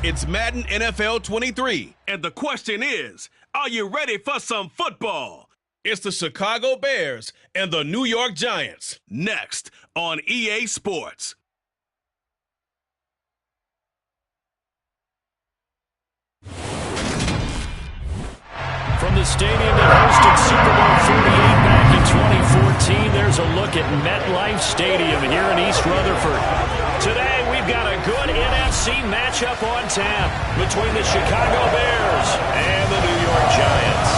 It's Madden NFL 23. And the question is, are you ready for some football? It's the Chicago Bears and the New York Giants. Next on EA Sports. From the stadium that hosted Super Bowl 48 back in 2014, there's a look at MetLife Stadium here in East Rutherford. Today, we've got a good NFC matchup on tap between the Chicago Bears and the New York Giants.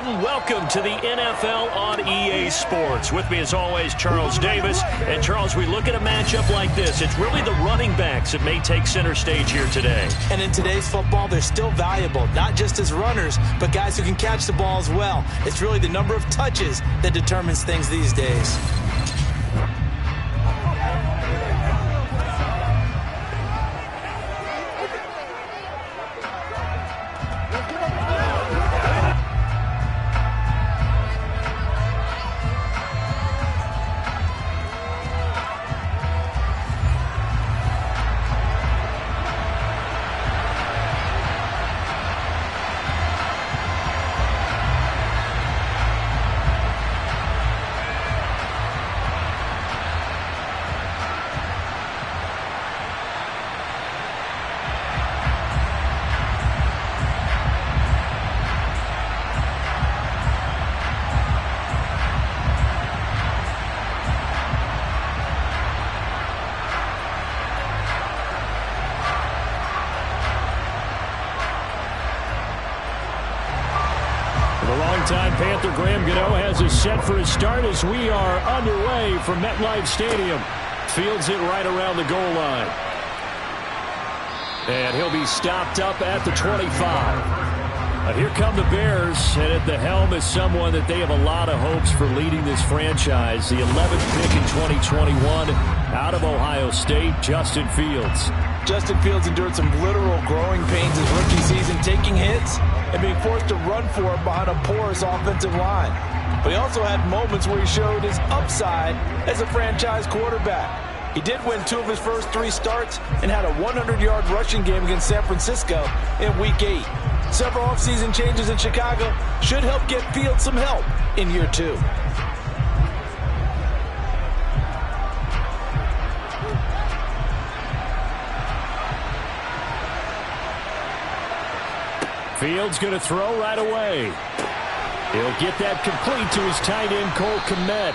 Welcome to the NFL on EA Sports. With me, as always, Charles Davis. And, Charles, we look at a matchup like this. It's really the running backs that may take center stage here today. And in today's football, they're still valuable, not just as runners, but guys who can catch the ball as well. It's really the number of touches that determines things these days. Panther Graham Gano has us set for a start as we are underway from MetLife Stadium. Fields it right around the goal line. And he'll be stopped up at the 25. Here come the Bears, and at the helm is someone that they have a lot of hopes for leading this franchise. The 11th pick in 2021 out of Ohio State, Justin Fields. Justin Fields endured some literal growing pains his rookie season, taking hits and being forced to run for it behind a porous offensive line. But he also had moments where he showed his upside as a franchise quarterback. He did win 2 of his first 3 starts and had a 100-yard rushing game against San Francisco in Week 8. Several offseason changes in Chicago should help get Fields some help in year 2. Fields going to throw right away. He'll get that complete to his tight end, Cole Kmet.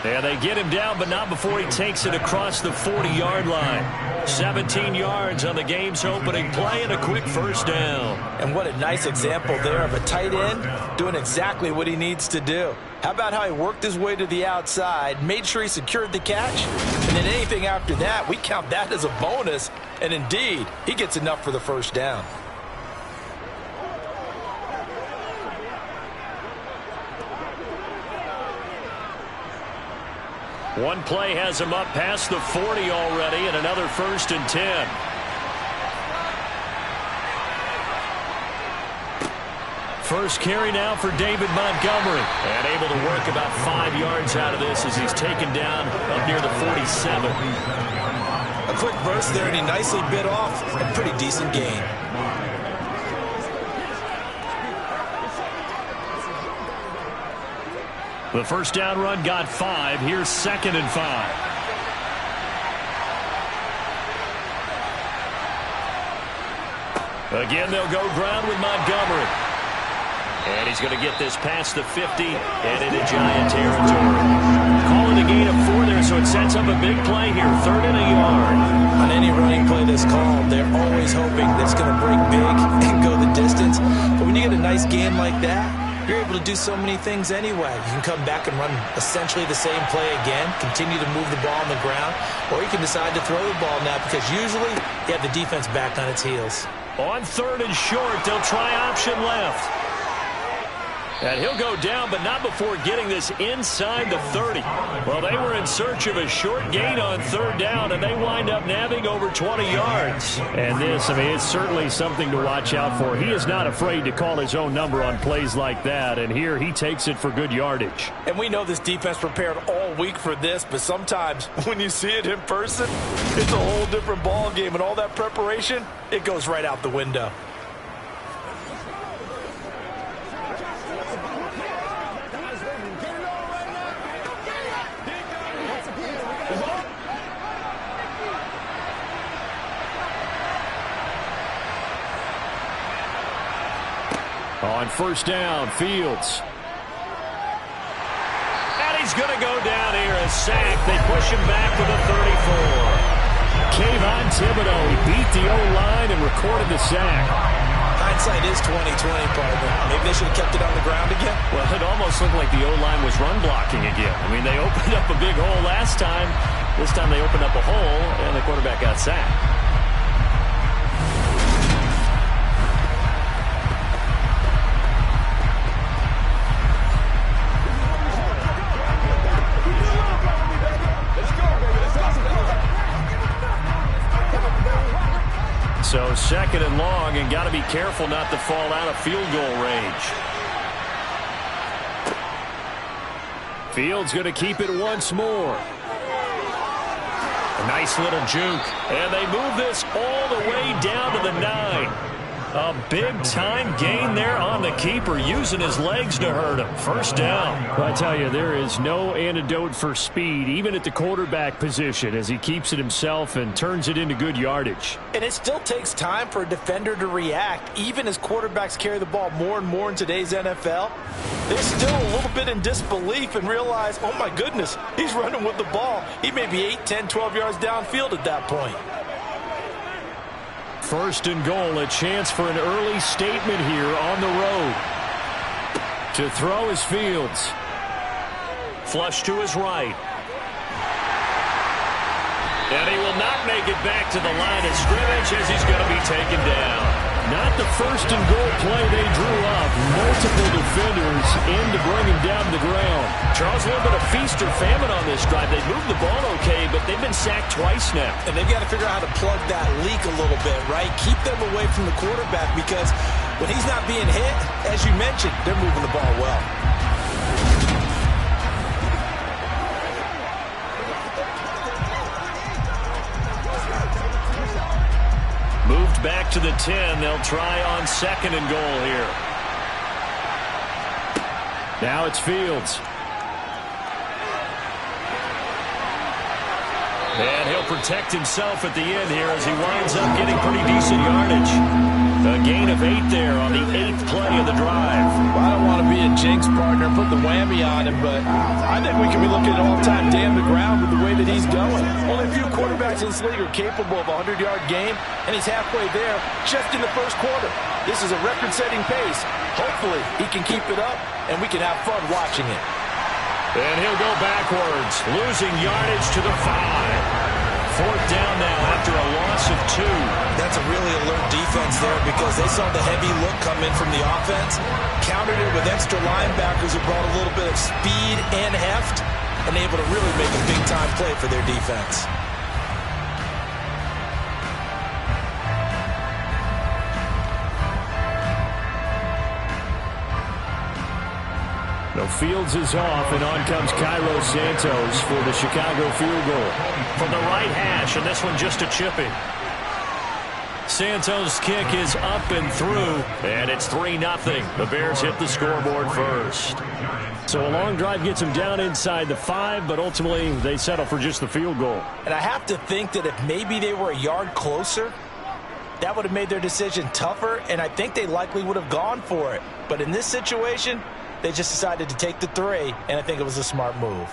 And they get him down, but not before he takes it across the 40-yard line. 17 yards on the game's opening play and a quick first down. And what a nice example there of a tight end doing exactly what he needs to do. How about how he worked his way to the outside, made sure he secured the catch, and then anything after that, we count that as a bonus. And indeed, he gets enough for the first down. One play has him up past the 40 already, and another 1st and 10. First carry now for David Montgomery. And able to work about 5 yards out of this as he's taken down up near the 47. A quick burst there, and he nicely bit off a pretty decent gain. The first down run got 5. Here's 2nd and 5. Again, they'll go ground with Montgomery. And he's going to get this past the 50 and into Giant territory. Calling a gain of 4 there, so it sets up a big play here. 3rd and a yard. On any running play that's called, they're always hoping that it's going to break big and go the distance. But when you get a nice gain like that, you're able to do so many things anyway. You can come back and run essentially the same play again, continue to move the ball on the ground, or you can decide to throw the ball now because usually you have the defense back on its heels. On 3rd and short, they'll try option left. And he'll go down, but not before getting this inside the 30. Well, they were in search of a short gain on third down, and they wind up nabbing over 20 yards. And this, I mean, it's certainly something to watch out for. He is not afraid to call his own number on plays like that, and here he takes it for good yardage. And we know this defense prepared all week for this, but sometimes when you see it in person, it's a whole different ball game, and all that preparation, it goes right out the window. On first down, Fields. And he's going to go down here, a sack. They push him back to the 34. Kayvon Thibodeau, he beat the O-line and recorded the sack. Hindsight is 20/20, partner. Maybe they should have kept it on the ground again. Well, it almost looked like the O-line was run blocking again. I mean, they opened up a big hole last time. This time they opened up a hole, and the quarterback got sacked. So second and long, and got to be careful not to fall out of field goal range. Fields going to keep it once more. A nice little juke. And they move this all the way down to the 9. A big-time gain there on the keeper, using his legs to hurt him. First down. Well, I tell you, there is no antidote for speed, even at the quarterback position, as he keeps it himself and turns it into good yardage. And it still takes time for a defender to react, even as quarterbacks carry the ball more and more in today's NFL. They're still a little bit in disbelief and realize, oh my goodness, he's running with the ball. He may be 8, 10, 12 yards downfield at that point. First and goal, a chance for an early statement here on the road. To throw is Fields. Flush to his right. And he will not make it back to the line of scrimmage as he's going to be taken down. Not the first and goal play they drew up. Multiple defenders in to bring him down to the ground. Charles, a little bit of feast or famine on this drive. They moved the ball okay, but they've been sacked twice now. And they've got to figure out how to plug that leak a little bit, right? Keep them away from the quarterback, because when he's not being hit, as you mentioned, they're moving the ball well. Moved back to the 10. They'll try on second and goal here. Now it's Fields. And he'll protect himself at the end here as he winds up getting pretty decent yardage. A gain of 8 there on the 8th play of the drive. Well, I don't want to be a jinx partner and put the whammy on him, but I think we can be looking at all-time damn the ground with the way that he's going. Only a few quarterbacks in this league are capable of a 100-yard game, and he's halfway there just in the first quarter. This is a record-setting pace. Hopefully, he can keep it up, and we can have fun watching it. And he'll go backwards, losing yardage to the 5. Fourth down now after a loss of 2. That's a really alert defense there, because they saw the heavy look come in from the offense, countered it with extra linebackers who brought a little bit of speed and heft, and able to really make a big-time play for their defense. No, Fields is off, and on comes Cairo Santos for the Chicago field goal. From the right hash, and this one just a chipping. Santos' kick is up and through, and it's 3-0. The Bears hit the scoreboard first. So a long drive gets them down inside the 5, but ultimately they settle for just the field goal. And I have to think that if maybe they were a yard closer, that would have made their decision tougher, and I think they likely would have gone for it. But in this situation, they just decided to take the 3, and I think it was a smart move.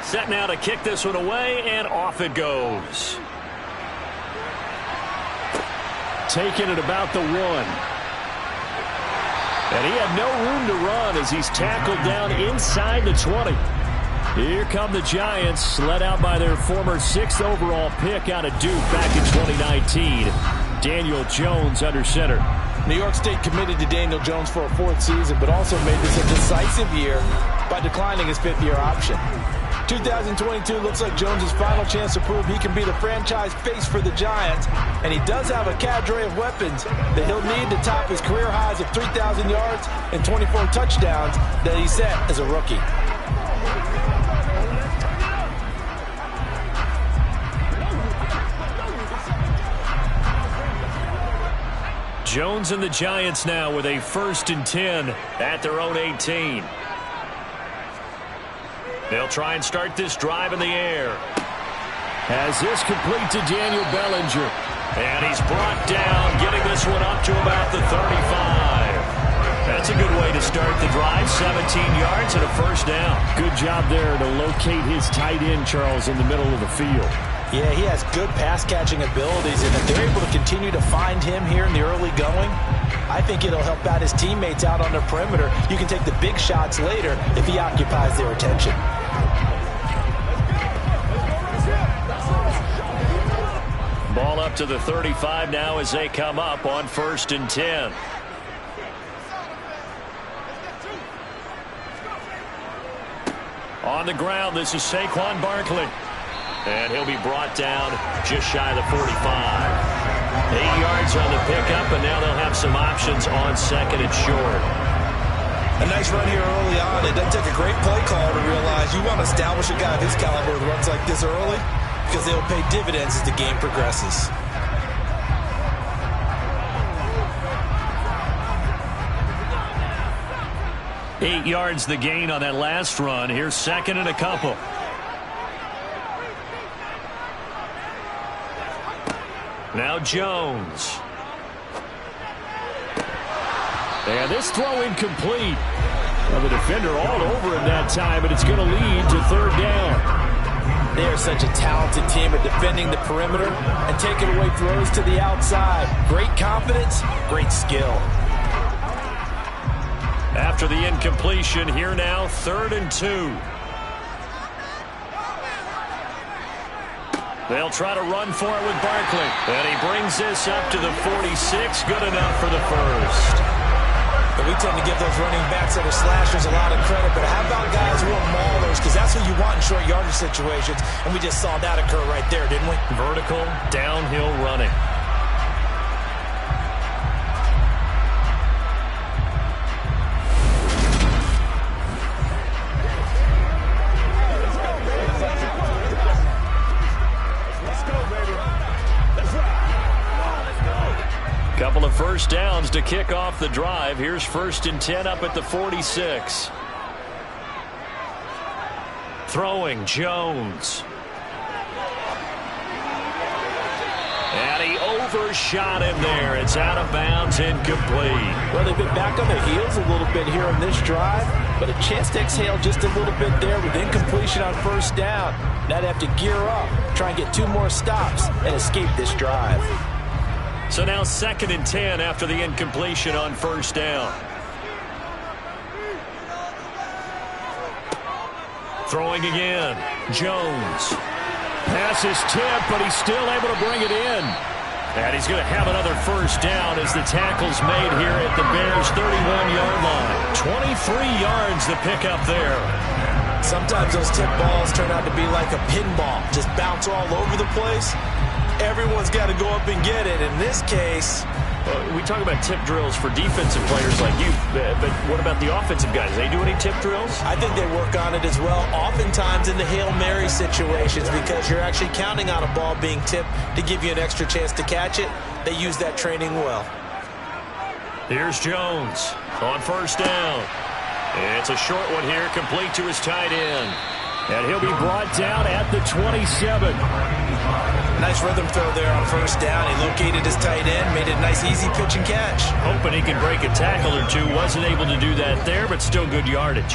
Set now to kick this one away, and off it goes. Taken at about the 1. And he had no room to run as he's tackled down inside the 20. Here come the Giants, led out by their former 6th overall pick out of Duke back in 2019. Daniel Jones under center. New York State committed to Daniel Jones for a 4th season, but also made this a decisive year by declining his 5th-year option. 2022 looks like Jones' final chance to prove he can be the franchise face for the Giants, and he does have a cadre of weapons that he'll need to top his career highs of 3,000 yards and 24 touchdowns that he set as a rookie. Jones and the Giants now with a 1st and 10 at their own 18. They'll try and start this drive in the air. Has this complete to Daniel Bellinger. And he's brought down, getting this one up to about the 35. That's a good way to start the drive. 17 yards and a 1st down. Good job there to locate his tight end, Charles, in the middle of the field. Yeah, he has good pass-catching abilities, and if they're able to continue to find him here in the early going, I think it'll help out his teammates out on the perimeter. You can take the big shots later if he occupies their attention. Ball up to the 35 now as they come up on 1st and 10. On the ground, this is Saquon Barkley. And he'll be brought down just shy of the 45. 8 yards on the pickup, and now they'll have some options on 2nd and short. A nice run here early on. It doesn't take a great play call to realize you want to establish a guy of his caliber with runs like this early because they'll pay dividends as the game progresses. Eight yards the gain on that last run. Here's 2nd and a couple. Now Jones. And this throw incomplete. Well, the defender all over him that time, but it's going to lead to 3rd down. They are such a talented team at defending the perimeter and taking away throws to the outside. Great confidence, great skill. After the incompletion, here now 3rd and 2. They'll try to run for it with Barkley. And he brings this up to the 46. Good enough for the 1st. But we tend to give those running backs that are slashers a lot of credit. But how about guys who are maulers? Because that's what you want in short yardage situations. And we just saw that occur right there, didn't we? Vertical, downhill running. Couple of 1st downs to kick off the drive. Here's 1st and 10 up at the 46. Throwing Jones. And he overshot him there. It's out of bounds, incomplete. Well, they've been back on their heels a little bit here on this drive, but a chance to exhale just a little bit there with incompletion on 1st down. Now they have to gear up, try and get 2 more stops, and escape this drive. So now 2nd and 10 after the incompletion on 1st down. Throwing again. Jones. Pass is tipped, but he's still able to bring it in. And he's going to have another 1st down as the tackle's made here at the Bears' 31-yard line. 23 yards the pickup there. Sometimes those tip balls turn out to be like a pinball. Just bounce all over the place. Everyone's got to go up and get it. In this case, we talk about tip drills for defensive players like you, but what about the offensive guys? Do they do any tip drills? I think they work on it as well, oftentimes in the Hail Mary situations, because you're actually counting on a ball being tipped to give you an extra chance to catch it. They use that training well. Here's Jones on 1st down. It's a short one here, complete to his tight end. And he'll be brought down at the 27. Nice rhythm throw there on 1st down. He located his tight end, made it a nice easy pitch and catch. Hoping he can break a tackle or two. Wasn't able to do that there, but still good yardage.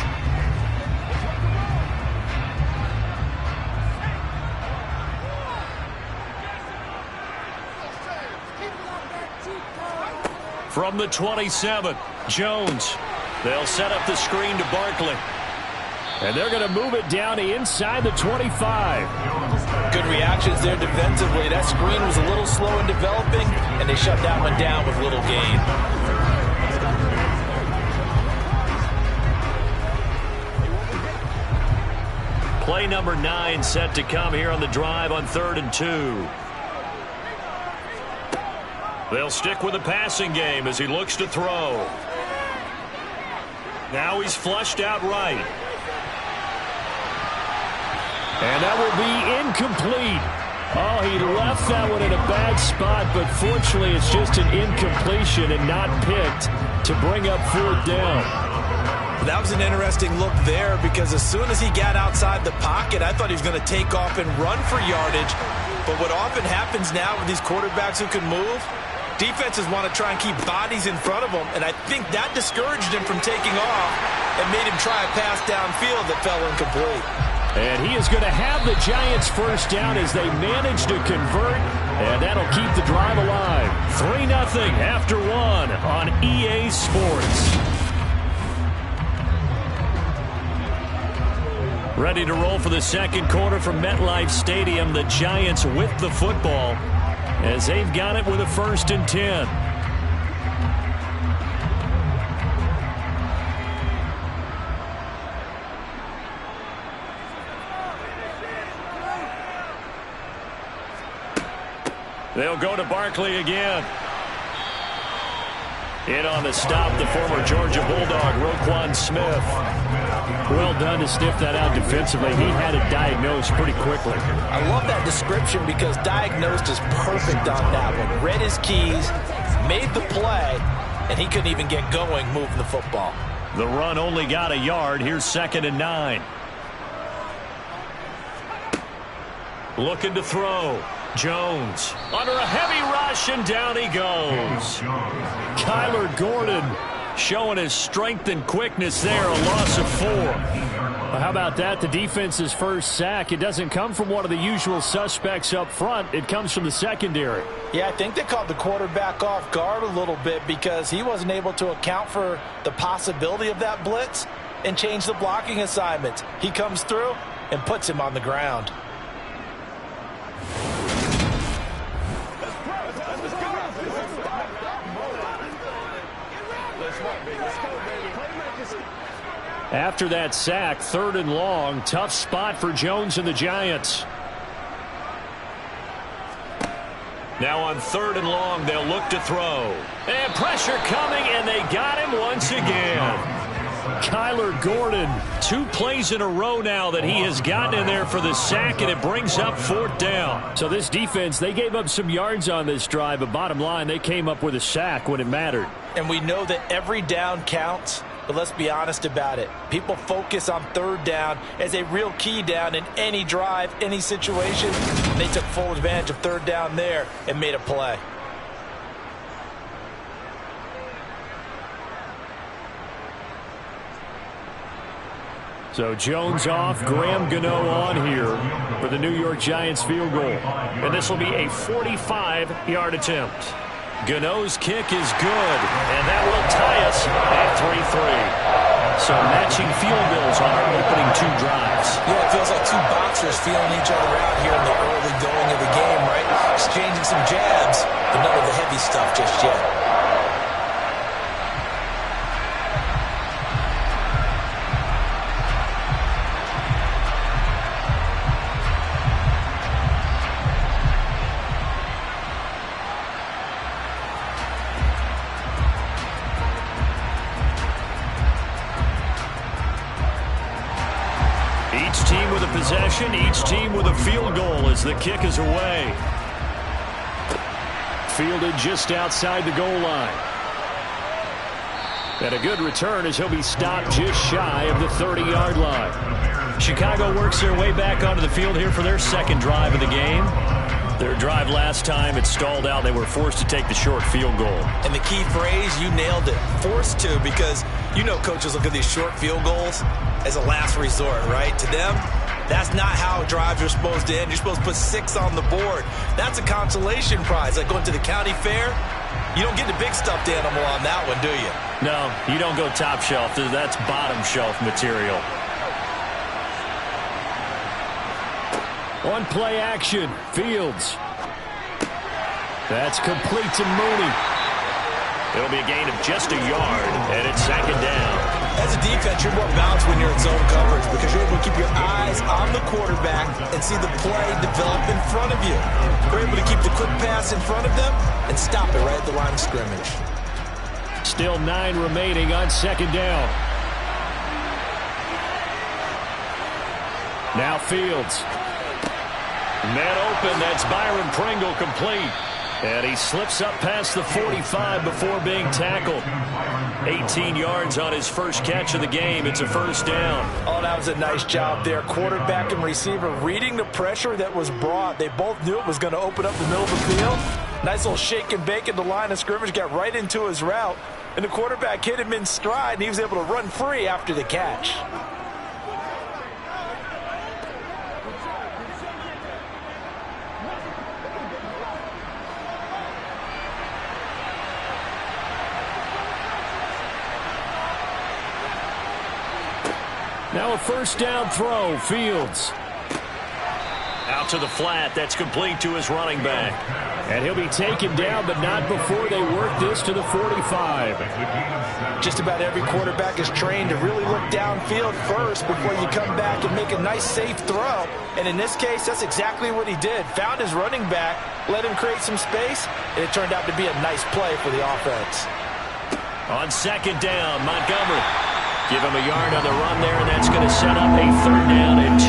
From the 27, Jones. They'll set up the screen to Barkley. And they're going to move it down to inside the 25. Good reactions there defensively. That screen was a little slow in developing, and they shut that one down with little gain. Play number 9 set to come here on the drive on 3rd and 2. They'll stick with the passing game as he looks to throw. Now he's flushed out right. And that will be incomplete. Oh, he left that one in a bad spot, but fortunately it's just an incompletion and not picked to bring up 4th down. That was an interesting look there because as soon as he got outside the pocket, I thought he was going to take off and run for yardage. But what often happens now with these quarterbacks who can move, defenses want to try and keep bodies in front of them, and I think that discouraged him from taking off and made him try a pass downfield that fell incomplete. And he is going to have the Giants first down as they manage to convert, and that'll keep the drive alive. 3-0 after 1 on EA Sports. Ready to roll for the second quarter from MetLife Stadium. The Giants with the football as they've got it with a 1st and 10. They'll go to Barkley again. In on the stop, the former Georgia Bulldog, Roquan Smith. Well done to sniff that out defensively. He had it diagnosed pretty quickly. I love that description because diagnosed is perfect on that one. Read his keys, made the play, and he couldn't even get going moving the football. The run only got a yard. Here's 2nd and 9. Looking to throw. Jones under a heavy rush, and down he goes. Kyler Gordon showing his strength and quickness there, a loss of 4. Well, how about that? The defense's first sack. It doesn't come from one of the usual suspects up front. It comes from the secondary. Yeah, I think they caught the quarterback off guard a little bit because he wasn't able to account for the possibility of that blitz and change the blocking assignments. He comes through and puts him on the ground. After that sack, 3rd and long. Tough spot for Jones and the Giants. Now on 3rd and long, they'll look to throw. And pressure coming, and they got him once again. Kyler Gordon. 2 plays in a row now that he has gotten in there for the sack, and it brings up 4th down. So this defense, they gave up some yards on this drive, but bottom line, they came up with a sack when it mattered. And we know that every down counts. But let's be honest about it. People focus on 3rd down as a real key down in any drive, any situation. They took full advantage of 3rd down there and made a play. So Jones off, Graham Gano on here for the New York Giants field goal. And this will be a 45-yard attempt. Gano's kick is good, and that will tie us at 3-3. So matching field goals on our opening 2 drives. Yeah, it feels like 2 boxers feeling each other out here in the early going of the game, right? Exchanging some jabs, but none of the heavy stuff just yet. Possession, each team with a field goal as the kick is away. Fielded just outside the goal line. And a good return as he'll be stopped just shy of the 30-yard line. Chicago works their way back onto the field here for their 2nd drive of the game. Their drive last time, it stalled out. They were forced to take the short field goal. And the key phrase, you nailed it, forced to, because you know coaches look at these short field goals as a last resort, right? To them, that's not how drives are supposed to end. You're supposed to put 6 on the board. That's a consolation prize. Like going to the county fair, You don't get the big stuffed animal on that one, do you? No, you don't go top shelf. That's bottom shelf material. On play action, Fields. That's complete to Mooney. It'll be a gain of just a yard, and it's second down. As a defense, you're more balanced when you're in zone coverage because you're able to keep your eyes on the quarterback and see the play develop in front of you. You're able to keep the quick pass in front of them and stop it right at the line of scrimmage. Still 9 remaining on second down. Now Fields. Man open, that's Byron Pringle complete. And he slips up past the 45 before being tackled. 18 yards on his first catch of the game. It's a first down. Oh, that was a nice job there. Quarterback and receiver reading the pressure that was brought. They both knew it was going to open up the middle of the field. Nice little shake and bake at the line of scrimmage. Got right into his route. And the quarterback hit him in stride, and he was able to run free after the catch. Now a first down throw, Fields. Out to the flat, that's complete to his running back. And he'll be taken down, but not before they work this to the 45. Just about every quarterback is trained to really look downfield first before you come back and make a nice, safe throw. And in this case, that's exactly what he did. Found his running back, let him create some space, and it turned out to be a nice play for the offense. On second down, Montgomery. Give him a yard on the run there, and that's going to set up a third down and 2.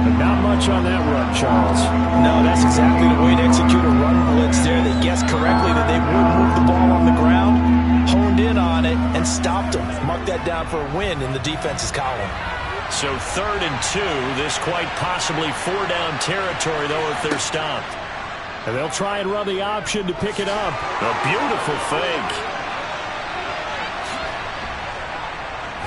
But not much on that run, Charles. No, that's exactly the way to execute a run blitz there. They guessed correctly that they would move the ball on the ground, honed in on it, and stopped them. Mark that down for a win in the defense's column. So third and 2. This quite possibly 4-down territory, though, if they're stopped. And they'll try and run the option to pick it up. A beautiful fake.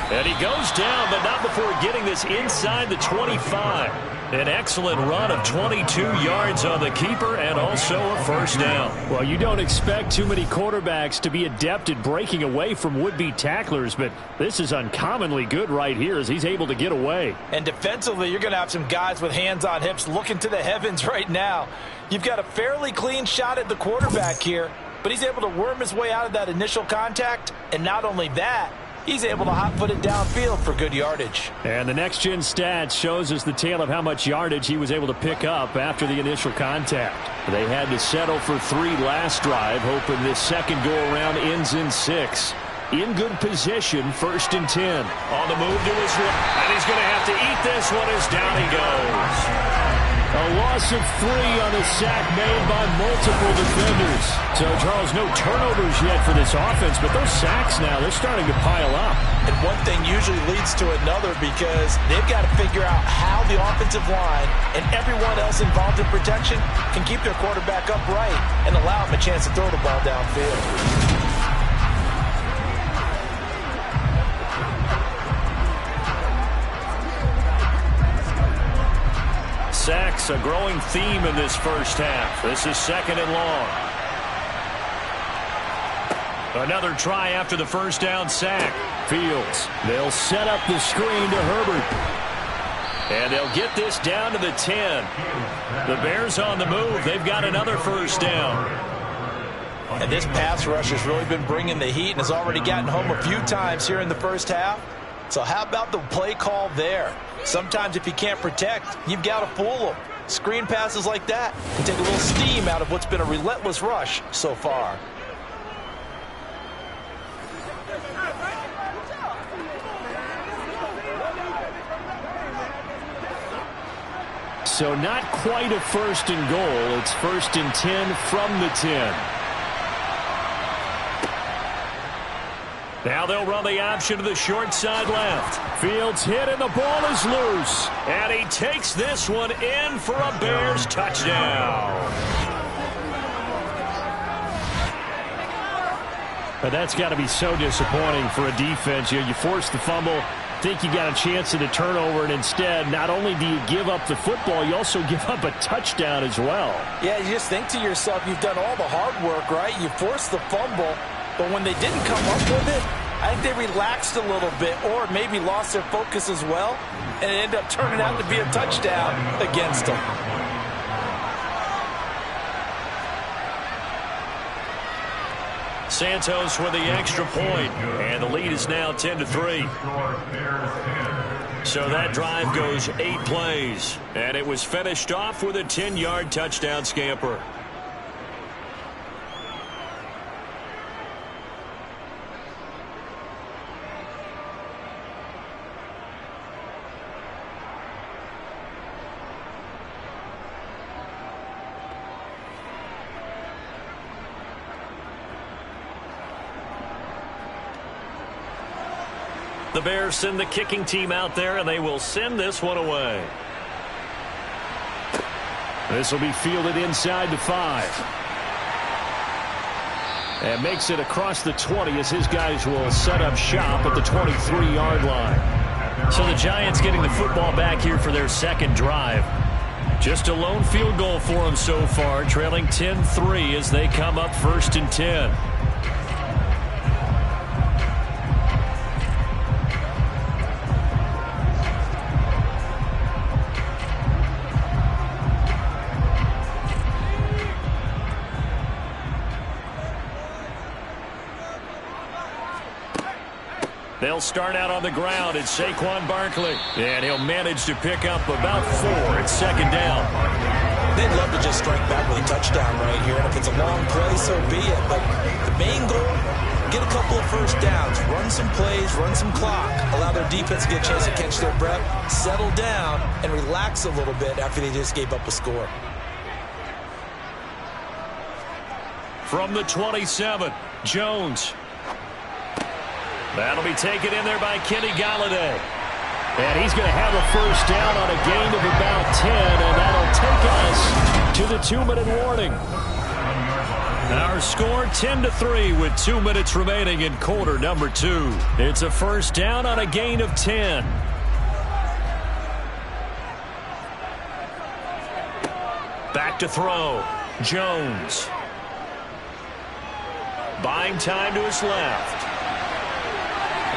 And he goes down, but not before getting this inside the 25. An excellent run of 22 yards on the keeper and also a first down. Well, you don't expect too many quarterbacks to be adept at breaking away from would-be tacklers, but this is uncommonly good right here as he's able to get away. And defensively, you're going to have some guys with hands on hips looking to the heavens right now. You've got a fairly clean shot at the quarterback here, but he's able to worm his way out of that initial contact, and not only that, he's able to hot-foot it downfield for good yardage. And the next-gen stats shows us the tale of how much yardage he was able to pick up after the initial contact. They had to settle for 3 last drive, hoping this second go-around ends in 6. In good position, first and 10. On the move to his right, and he's going to have to eat this one as down he goes. A loss of 3 on a sack made by multiple defenders. So, Charles, no turnovers yet for this offense, but those sacks now, they're starting to pile up. And one thing usually leads to another because they've got to figure out how the offensive line and everyone else involved in protection can keep their quarterback upright and allow him a chance to throw the ball downfield. Sacks, a growing theme in this first half. This is second and long. Another try after the first down sack. Fields, they'll set up the screen to Herbert. And they'll get this down to the 10. The Bears on the move. They've got another first down. And this pass rush has really been bringing the heat and has already gotten home a few times here in the first half. So how about the play call there? Sometimes if you can't protect, you've got to fool them. Screen passes like that can take a little steam out of what's been a relentless rush so far. So not quite a first and goal. It's first and 10 from the 10. Now they'll run the option to the short side left. Fields hit and the ball is loose. And he takes this one in for a Bears touchdown. But that's got to be so disappointing for a defense. You force the fumble, think you got a chance at a turnover, and instead, not only do you give up the football, you also give up a touchdown as well. Yeah, you just think to yourself, you've done all the hard work, right? You forced the fumble, but when they didn't come up with it, I think they relaxed a little bit or maybe lost their focus as well, and it ended up turning out to be a touchdown against them. Santos with the extra point, and the lead is now 10-3. So that drive goes 8 plays, and it was finished off with a 10-yard touchdown scamper. The Bears send the kicking team out there, and they will send this one away. This will be fielded inside the 5. And makes it across the 20 as his guys will set up shop at the 23-yard line. So the Giants getting the football back here for their second drive. Just a lone field goal for them so far, trailing 10-3 as they come up 1st and 10. They'll start out on the ground. It's Saquon Barkley. And he'll manage to pick up about 4 at 2nd down. They'd love to just strike back with a touchdown right here. And if it's a long play, so be it. But the main goal, get a couple of first downs. Run some plays, run some clock. Allow their defense to get a chance to catch their breath, settle down, and relax a little bit after they just gave up a score. From the 27, Jones. That'll be taken in there by Kenny Galladay. And he's going to have a first down on a gain of about 10, and that'll take us to the 2-minute warning. Our score 10-3 with 2 minutes remaining in quarter number 2. It's a first down on a gain of 10. Back to throw. Jones. Buying time to his left.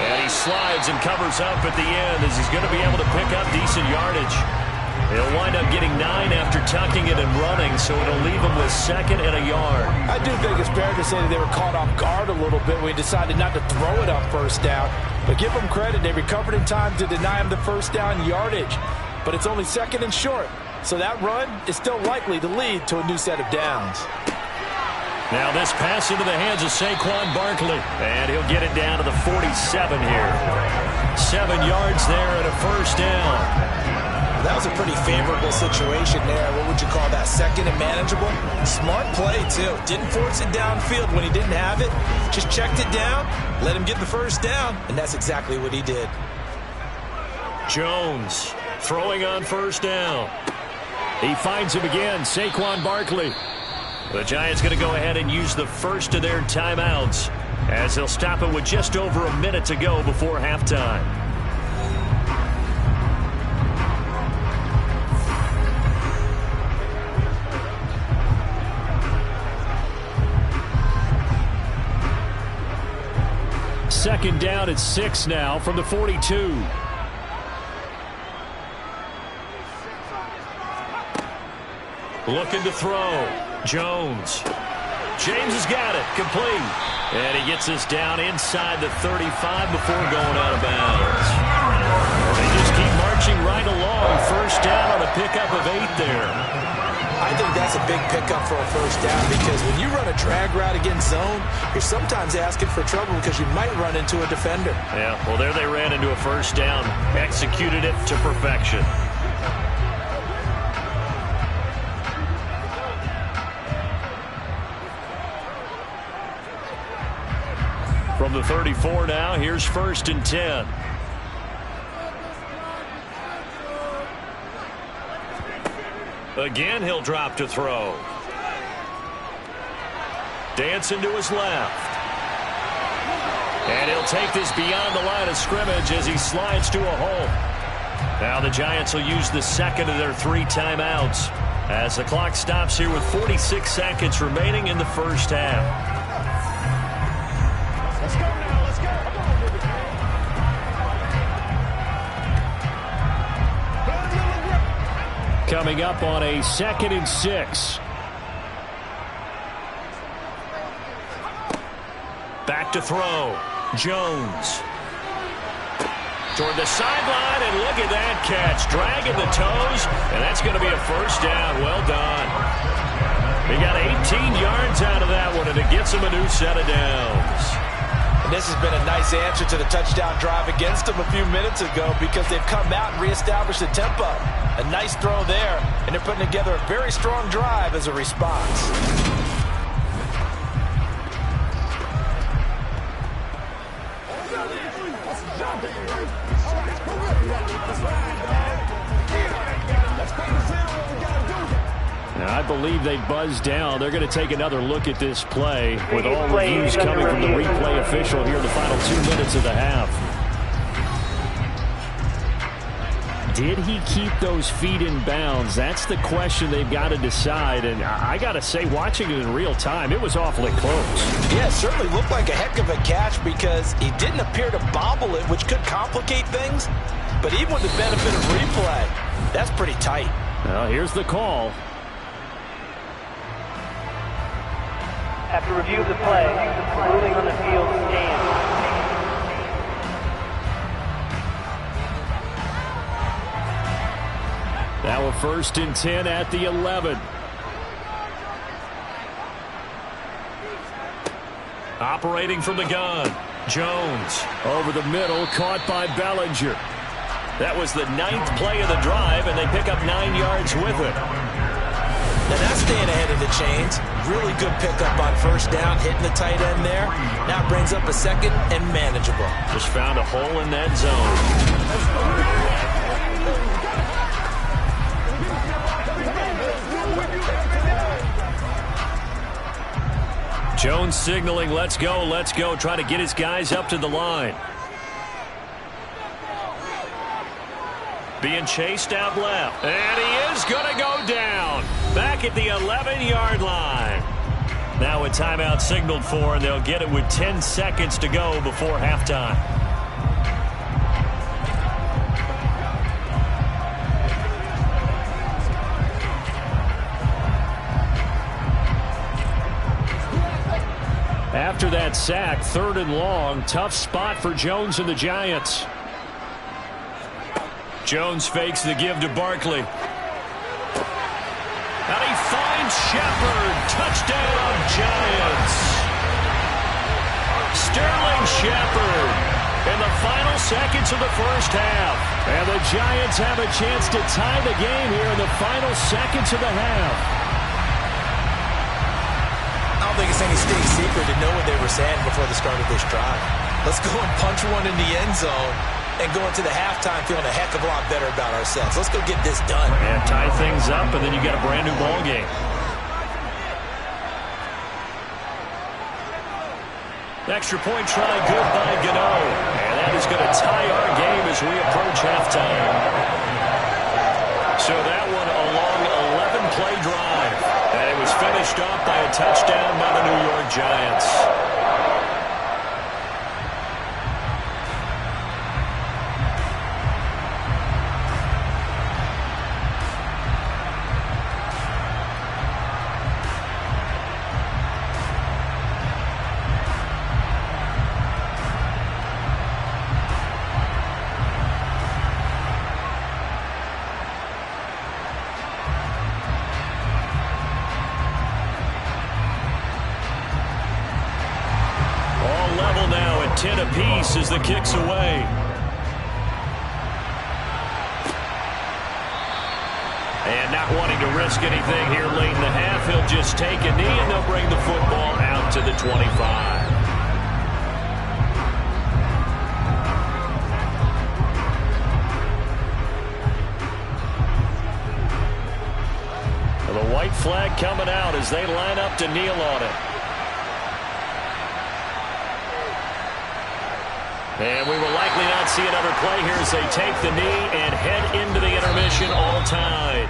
And he slides and covers up at the end as he's going to be able to pick up decent yardage. He'll wind up getting 9 after tucking it and running, so it'll leave him with 2nd and a yard. I do think it's fair to say that they were caught off guard a little bit when he decided not to throw it on first down. But give them credit. They recovered in time to deny him the first down yardage. But it's only 2nd and short. So that run is still likely to lead to a new set of downs. Now this pass into the hands of Saquon Barkley. And he'll get it down to the 47 here. 7 yards there and a first down. That was a pretty favorable situation there. What would you call that? 2nd and manageable? Smart play, too. Didn't force it downfield when he didn't have it. Just checked it down, let him get the first down, and that's exactly what he did. Jones throwing on first down. He finds him again, Saquon Barkley. The Giants going to go ahead and use the first of their timeouts as they'll stop it with just over a minute to go before halftime. Second down at 6 now from the 42. Looking to throw. Jones. James has got it. Complete. And he gets us down inside the 35 before going out of bounds. They just keep marching right along. First down on a pickup of 8 there. I think that's a big pickup for a first down because when you run a drag route against zone, you're sometimes asking for trouble because you might run into a defender. Yeah, well, there they ran into a first down. Executed it to perfection. From the 34 now, here's 1st and 10. Again, he'll drop to throw. Dancing to his left. And he'll He'll take this beyond the line of scrimmage as he slides to a hole. Now the Giants will use the second of their 3 timeouts as the clock stops here with 46 seconds remaining in the first half. Let's go now. Let's go. Coming up on a 2nd and 6. Back to throw. Jones. Toward the sideline, and look at that catch. Dragging the toes, and that's going to be a first down. Well done. He got 18 yards out of that one, and it gets him a new set of downs. And this has been a nice answer to the touchdown drive against them a few minutes ago because they've come out and reestablished the tempo. A nice throw there, and they're putting together a very strong drive as a response. Now, I believe they buzzed down. They're going to take another look at this play with all reviews coming from the replay official here in the final 2 minutes of the half. Did he keep those feet in bounds? That's the question they've got to decide. And I got to say, watching it in real time, it was awfully close. Yeah, it certainly looked like a heck of a catch because he didn't appear to bobble it, which could complicate things. But even with the benefit of replay, that's pretty tight. Well, here's the call. After review of the play, the ruling on the field stands. Now a 1st and 10 at the 11. Operating from the gun. Jones. Over the middle, caught by Bellinger. That was the 9th play of the drive, and they pick up 9 yards with it. Now that's staying ahead of the chains. Really good pickup on first down, hitting the tight end there. Now brings up a 2nd and manageable. Just found a hole in that zone. Jones signaling, let's go, trying to get his guys up to the line. Being chased out left. And he is going to go down. Back at the 11-yard line. Now a timeout signaled for, and they'll get it with 10 seconds to go before halftime. After that sack, 3rd and long, tough spot for Jones and the Giants. Jones fakes the give to Barkley. And he finds Shepard. Touchdown, Giants. Sterling Shepard in the final seconds of the first half. And the Giants have a chance to tie the game here in the final seconds of the half. I don't think it's any state secret to know what they were saying before the start of this drive. Let's go and punch one in the end zone and go into the halftime feeling a heck of a lot better about ourselves. Let's go get this done. And tie things up, and then you got a brand new ball game. Extra point try good by Gano. And that is going to tie our game as we approach halftime. So that one a long 11-play drive. And it was finished off by a touchdown by the New York Giants. Now at 10 apiece as the kick's away. And not wanting to risk anything here late in the half, he'll just take a knee and they'll bring the football out to the 25. The white flag coming out as they line up to kneel on it. And we will likely not see another play here as they take the knee and head into the intermission all tied.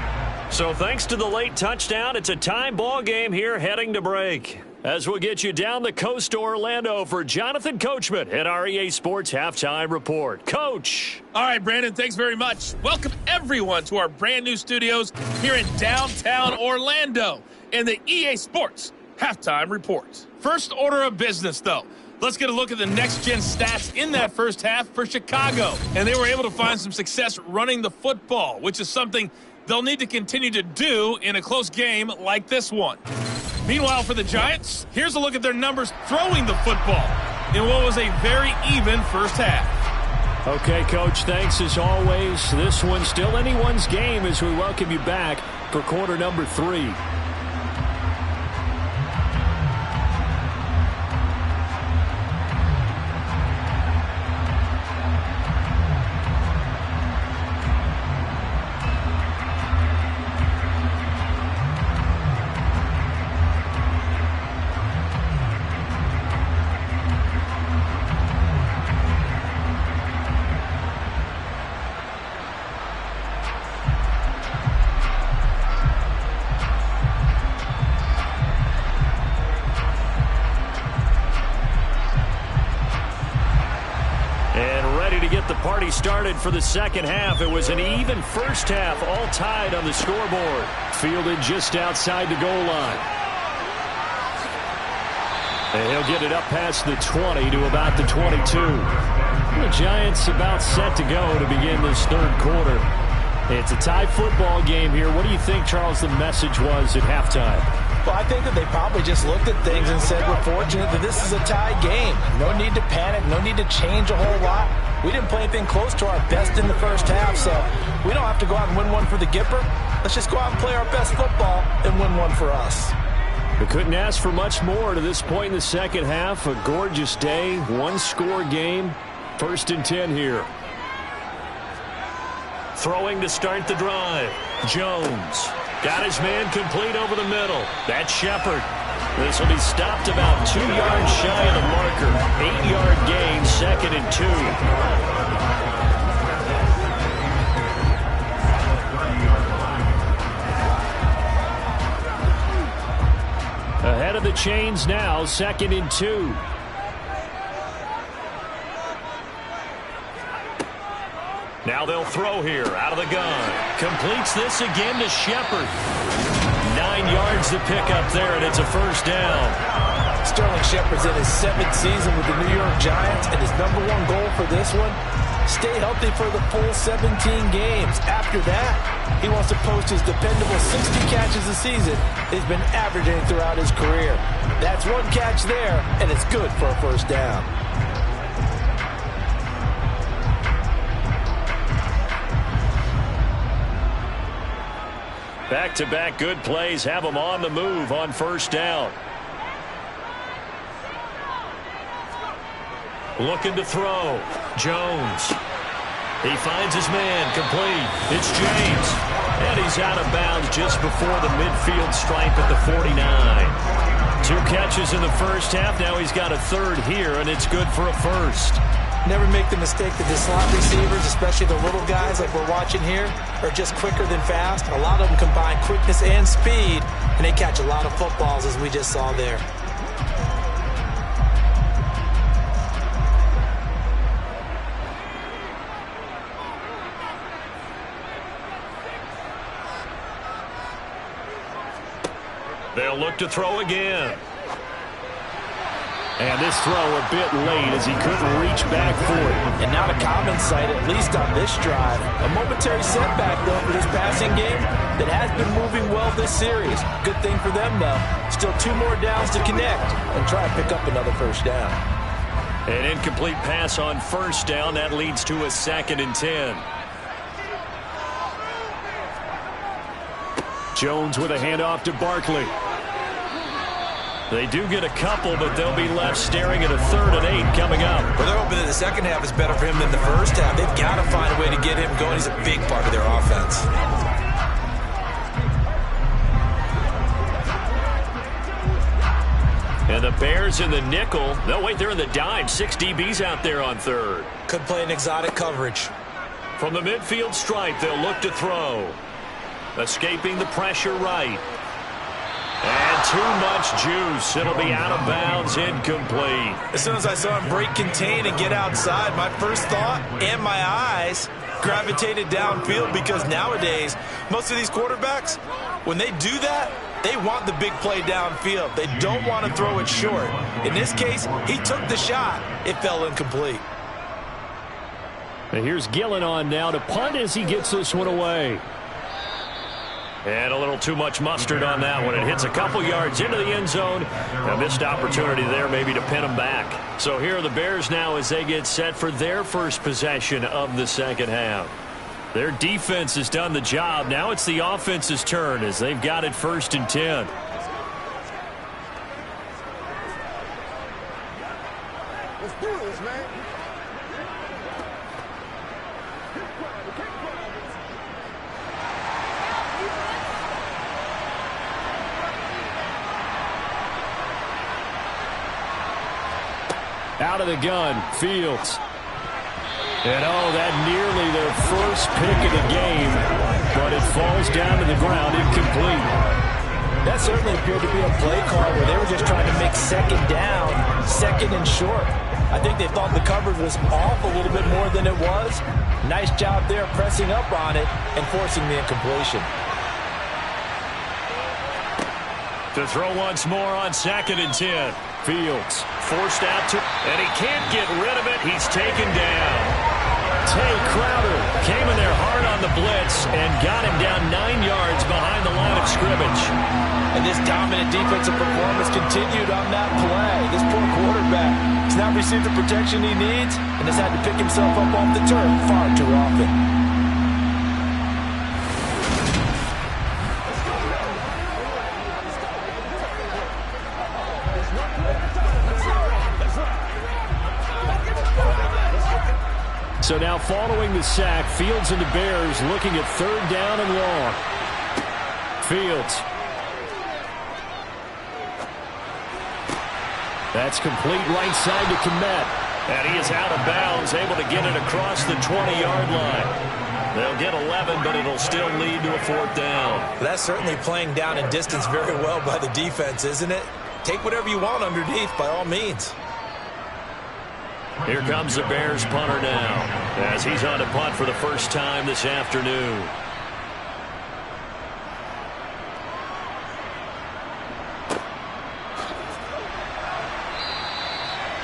So thanks to the late touchdown, it's a tie ball game here heading to break. As we'll get you down the coast to Orlando for Jonathan Coachman at our EA Sports Halftime Report. Coach. All right, Brandon, thanks very much. Welcome everyone to our brand new studios here in downtown Orlando in the EA Sports Halftime Report. First order of business, though. Let's get a look at the next-gen stats in that first half for Chicago. And they were able to find some success running the football, which is something they'll need to continue to do in a close game like this one. Meanwhile, for the Giants, here's a look at their numbers throwing the football in what was a very even first half. Okay, Coach, thanks as always. This one's still anyone's game as we welcome you back for quarter number 3. Party started for the second half. It was an even first half, all tied on the scoreboard. Fielded just outside the goal line. And he'll get it up past the 20 to about the 22. The Giants about set to go to begin this third quarter. It's a tie football game here. What do you think, Charles, the message was at halftime? Well, I think that they probably just looked at things and said, we're fortunate that this is a tie game. No need to panic. No need to change a whole lot. We didn't play anything close to our best in the first half, so we don't have to go out and win one for the Gipper. Let's just go out and play our best football and win one for us. We couldn't ask for much more to this point in the second half. A gorgeous day, one-score game. 1st and 10 here. Throwing to start the drive. Jones got his man complete over the middle. That's Shepard. This will be stopped about 2 yards shy of the marker. 8-yard gain, 2nd and 2. Ahead of the chains now, 2nd and 2. Now they'll throw here out of the gun. Completes this again to Shepard. 9 yards to pick up there, and it's a first down. Sterling Shepard's in his 7th season with the New York Giants, and his #1 goal for this one, stay healthy for the full 17 games. After that, he wants to post his dependable 60 catches a season he's been averaging throughout his career. That's 1 catch there, and it's good for a first down. Back-to-back good plays have them on the move on first down. Looking to throw. Jones. He finds his man complete. It's James. And he's out of bounds just before the midfield stripe at the 49. 2 catches in the first half. Now he's got a 3rd here, and it's good for a first. Never make the mistake that the slot receivers, especially the little guys like we're watching here, are just quicker than fast. A lot of them combine quickness and speed, and they catch a lot of footballs, as we just saw there. They'll look to throw again. And this throw a bit late as he couldn't reach back for it. And not a common sight, at least on this drive. A momentary setback, though, for this passing game that has been moving well this series. Good thing for them, though. Still 2 more downs to connect and try to pick up another first down. An incomplete pass on first down. That leads to a 2nd and 10. Jones with a handoff to Barkley. They do get a couple, but they'll be left staring at a 3rd and 8 coming up. Well, they're hoping that the second half is better for him than the first half. They've got to find a way to get him going. He's a big part of their offense. And the Bears in the nickel. No, wait, they're in the dime. 6 DBs out there on third. Could play an exotic coverage. From the midfield stripe, they'll look to throw. Escaping the pressure right. And too much juice. It'll be out of bounds, incomplete. As soon as I saw him break contain and get outside, my first thought and my eyes gravitated downfield, because nowadays, most of these quarterbacks, when they do that, they want the big play downfield. They don't want to throw it short. In this case, he took the shot. It fell incomplete. And here's Gillen on now to punt as he gets this one away. And a little too much mustard on that one. It hits a couple yards into the end zone. A missed opportunity there maybe to pin them back. So here are the Bears now as they get set for their first possession of the second half. Their defense has done the job. Now it's the offense's turn as they've got it 1st and 10. Let's do this, man. Out of the gun, Fields. And that nearly their first pick of the game, but it falls down to the ground incomplete. That certainly appeared to be a play call where they were just trying to make second down, second and short. I think they thought the coverage was off a little bit more than it was. Nice job there pressing up on it and forcing the incompletion. To throw once more on 2nd and 10. Fields forced out to, and he can't get rid of it. He's taken down. Tay Crowder came in there hard on the blitz and got him down 9 yards behind the line of scrimmage. And this dominant defensive performance continued on that play. This poor quarterback has not received the protection he needs and has had to pick himself up off the turf far too often. So now following the sack, Fields and the Bears looking at 3rd down and long. Fields. That's complete right side to Kmet. And he is out of bounds, able to get it across the 20-yard line. They'll get 11, but it'll still lead to a 4th down. That's certainly playing down in distance very well by the defense, isn't it? Take whatever you want underneath, by all means. Here comes the Bears punter now, as he's on to punt for the first time this afternoon.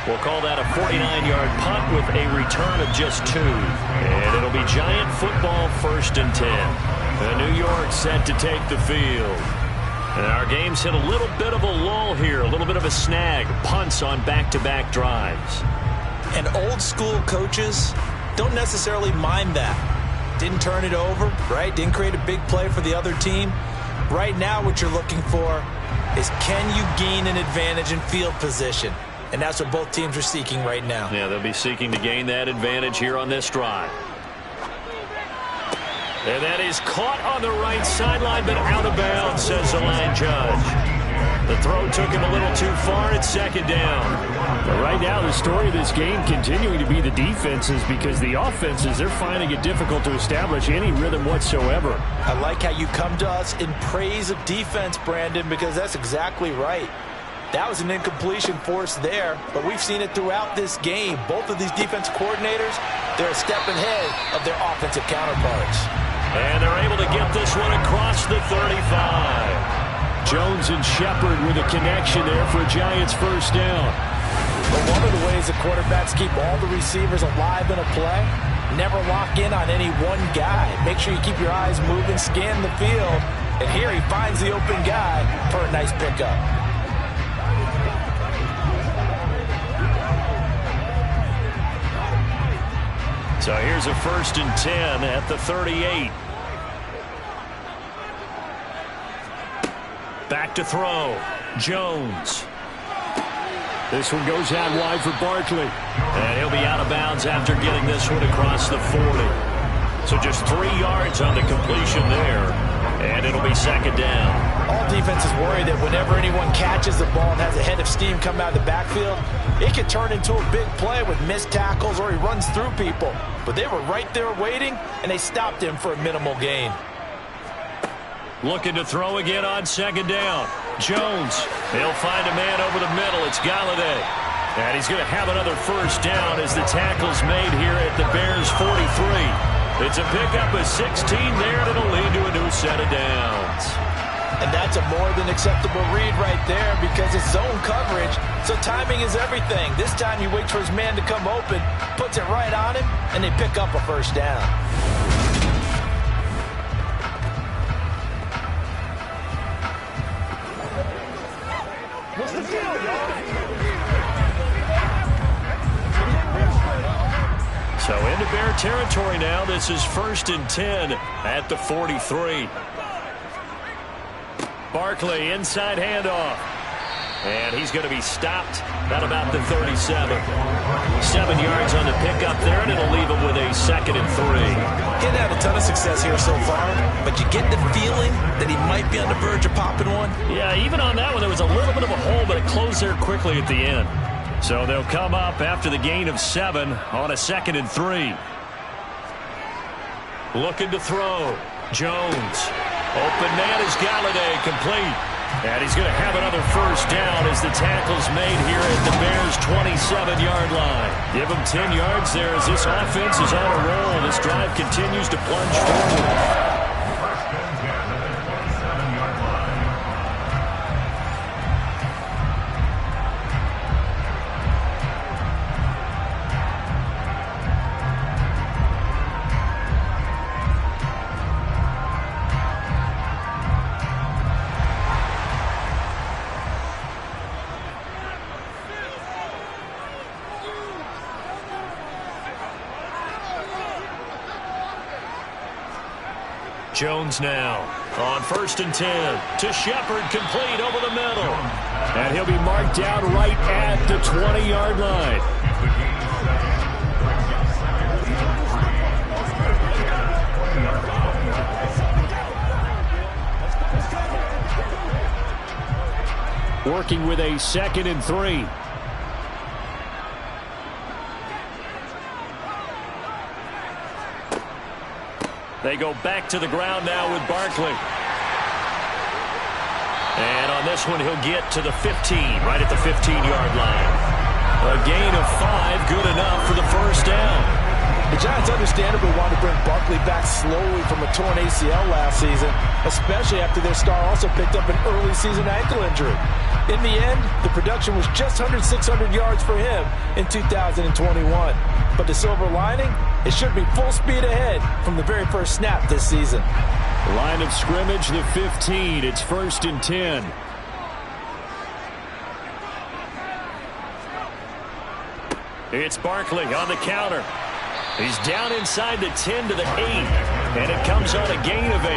We'll call that a 49-yard punt with a return of just 2. And it'll be Giant football 1st and 10. And New York set to take the field. And our game's hit a little bit of a lull here, a little bit of a snag. Punts on back-to-back drives. And old school coaches don't necessarily mind that. Didn't turn it over, right? Didn't create a big play for the other team. Right now what you're looking for is, can you gain an advantage in field position? And that's what both teams are seeking right now. Yeah, they'll be seeking to gain that advantage here on this drive. And that is caught on the right sideline, but out of bounds, says the line judge. The throw took him a little too far at 2nd down. But right now, the story of this game continuing to be the defenses, because the offenses, they're finding it difficult to establish any rhythm whatsoever. I like how you come to us in praise of defense, Brandon, because that's exactly right. That was an incompletion forced there, but we've seen it throughout this game. Both of these defense coordinators, they're a step ahead of their offensive counterparts. And they're able to get this one across the 35. Jones and Shepard with a connection there for a Giants 1st down. But one of the ways the quarterbacks keep all the receivers alive in a play, never lock in on any one guy. Make sure you keep your eyes moving, scan the field, and here he finds the open guy for a nice pickup. So here's a 1st and 10 at the 38. Back to throw. Jones. This one goes out wide for Barkley. And he'll be out of bounds after getting this one across the 40. So just 3 yards on the completion there. And it'll be second down. All defenses worry that whenever anyone catches the ball and has a head of steam come out of the backfield, it can turn into a big play with missed tackles or he runs through people. But they were right there waiting, and they stopped him for a minimal gain. Looking to throw again on second down. Jones. He'll find a man over the middle. It's Galladay. And he's going to have another first down as the tackle's made here at the Bears' 43. It's a pickup of 16 there, and it'll lead to a new set of downs. And that's a more than acceptable read right there because it's zone coverage, so timing is everything. This time he waits for his man to come open, puts it right on him, and they pick up a first down. What's the deal, y'all? So into Bear territory now. This is 1st and 10 at the 43. Barkley, inside handoff. And he's going to be stopped at about the 37. 7 yards on the pickup there, and it'll leave him with a 2nd and 3. He hadn't had a ton of success here so far, but you get the feeling that he might be on the verge of popping one. Yeah, even on that one, there was a little bit of a hole, but it closed there quickly at the end. So they'll come up after the gain of 7 on a 2nd and 3. Looking to throw. Jones. Open man is Galladay, complete. And he's going to have another first down as the tackle's made here at the Bears' 27-yard line. Give him 10 yards there as this offense is on a roll. This drive continues to plunge forward. Jones now on 1st and 10 to Shepard, complete over the middle. And he'll be marked down right at the 20-yard line. Working with a 2nd and 3. They go back to the ground now with Barkley. And on this one, he'll get to the 15, right at the 15-yard line. A gain of 5, good enough for the first down. The Giants understandably want to bring Barkley back slowly from a torn ACL last season, especially after their star also picked up an early season ankle injury. In the end, the production was just under 600 yards for him in 2021. But the silver lining, it should be full speed ahead from the very first snap this season. Line of scrimmage, the 15. It's 1st and 10. It's Barkley on the counter. He's down inside the 10 to the 8. And it comes on a gain of 8.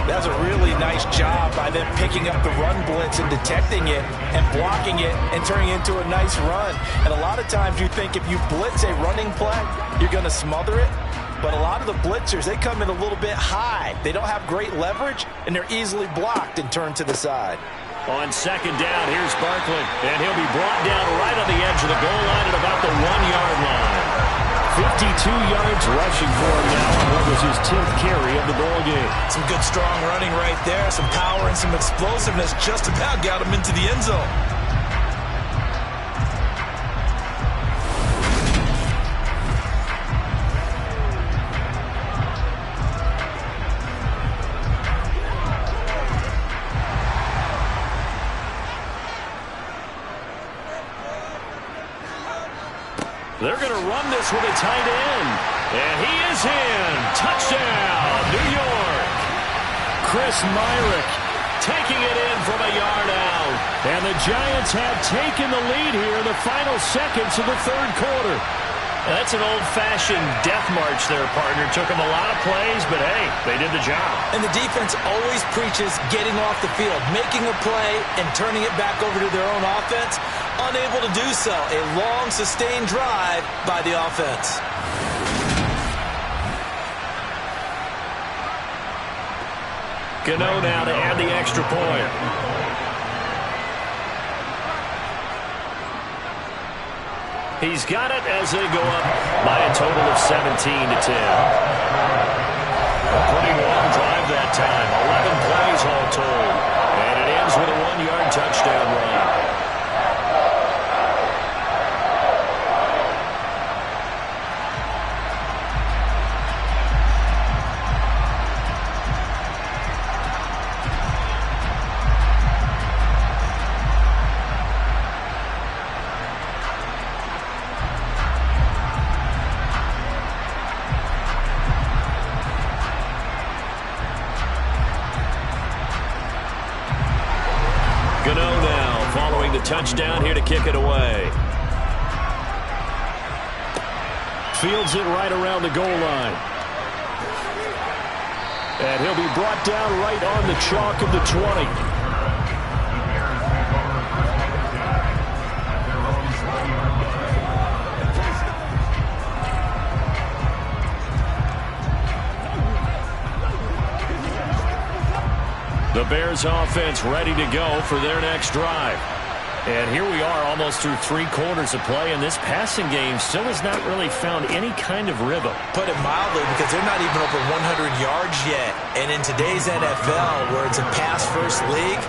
That's a really nice job by them picking up the run blitz and detecting it and blocking it and turning it into a nice run. And a lot of times you think if you blitz a running play, you're going to smother it. But a lot of the blitzers, they come in a little bit high. They don't have great leverage, and they're easily blocked and turned to the side. On 2nd down, here's Barkley. And he'll be brought down right on the edge of the goal line at about the 1-yard line. 52 yards rushing for him now on what was his 10th carry of the ball game. Some good strong running right there, some power and some explosiveness just about got him into the end zone. They're going to run this with a tight end. And he is in. Touchdown, New York. Chris Myrick taking it in from a yard out. And the Giants have taken the lead here in the final seconds of the 3rd quarter. That's an old-fashioned death march there, partner. Took them a lot of plays, but hey, they did the job. And the defense always preaches getting off the field, making a play, and turning it back over to their own offense. Unable to do so. A long, sustained drive by the offense. Gano now to add the extra point. He's got it as they go up by a total of 17-10. A pretty long drive that time. 11 plays all told. And it ends with a 1-yard touchdown run. Touchdown here to kick it away. Fields it right around the goal line. And he'll be brought down right on the chalk of the 20. The Bears offense ready to go for their next drive. And here we are almost through 3 quarters of play, and this passing game still has not really found any kind of rhythm. Put it mildly, because they're not even over 100 yards yet. And in today's NFL, where it's a pass-first league,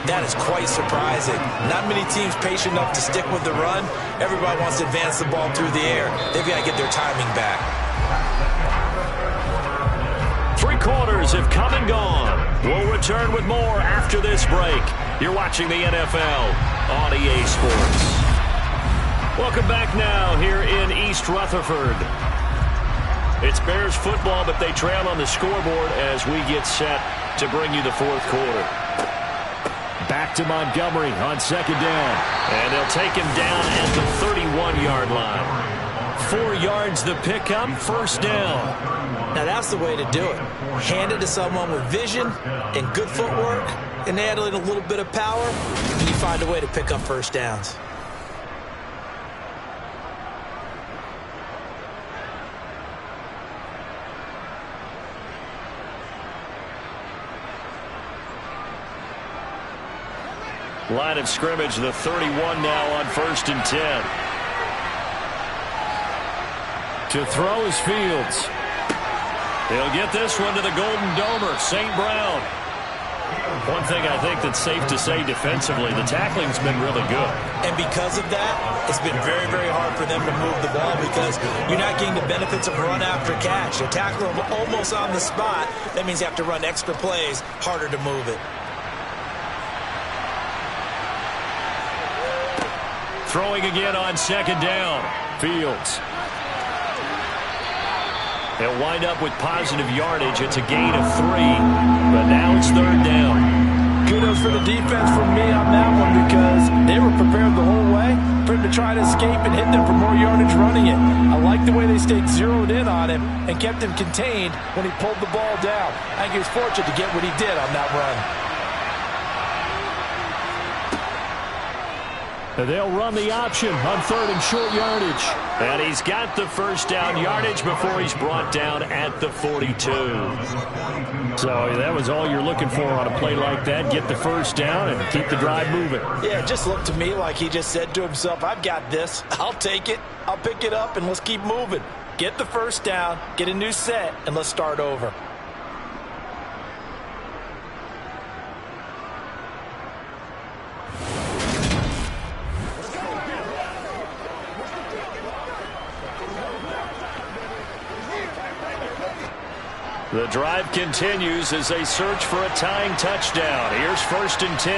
that is quite surprising. Not many teams patient enough to stick with the run. Everybody wants to advance the ball through the air. They've got to get their timing back. 3 quarters have come and gone. We'll return with more after this break. You're watching the NFL on EA Sports. Welcome back now here in East Rutherford. It's Bears football, but they trail on the scoreboard as we get set to bring you the 4th quarter. Back to Montgomery on 2nd down. And they'll take him down at the 31-yard line. 4 yards the pickup, 1st down. Now that's the way to do it. Hand it to someone with vision and good footwork, and add in a little bit of power, and you find a way to pick up 1st downs. Line of scrimmage, the 31 now on 1st and 10. To throw is Fields. He'll get this one to the Golden Domer, St. Brown. One thing I think that's safe to say defensively, the tackling's been really good. And because of that, it's been very, very hard for them to move the ball because you're not getting the benefits of run after catch. You're tackling them almost on the spot. That means you have to run extra plays, harder to move it. Throwing again on 2nd down. Fields. They'll wind up with positive yardage. It's a gain of 3, but now it's 3rd down. Kudos for the defense from me on that one because they were prepared the whole way for him to try to escape and hit them for more yardage running it. I like the way they stayed zeroed in on him and kept him contained when he pulled the ball down. I think he was fortunate to get what he did on that run. They'll run the option on 3rd and short yardage. And he's got the 1st down yardage before he's brought down at the 42. So that was all you're looking for on a play like that. Get the 1st down and keep the drive moving. Yeah, it just looked to me like he just said to himself, I've got this. I'll take it. I'll pick it up, and let's keep moving. Get the 1st down, get a new set, and let's start over. The drive continues as they search for a tying touchdown. Here's 1st and 10.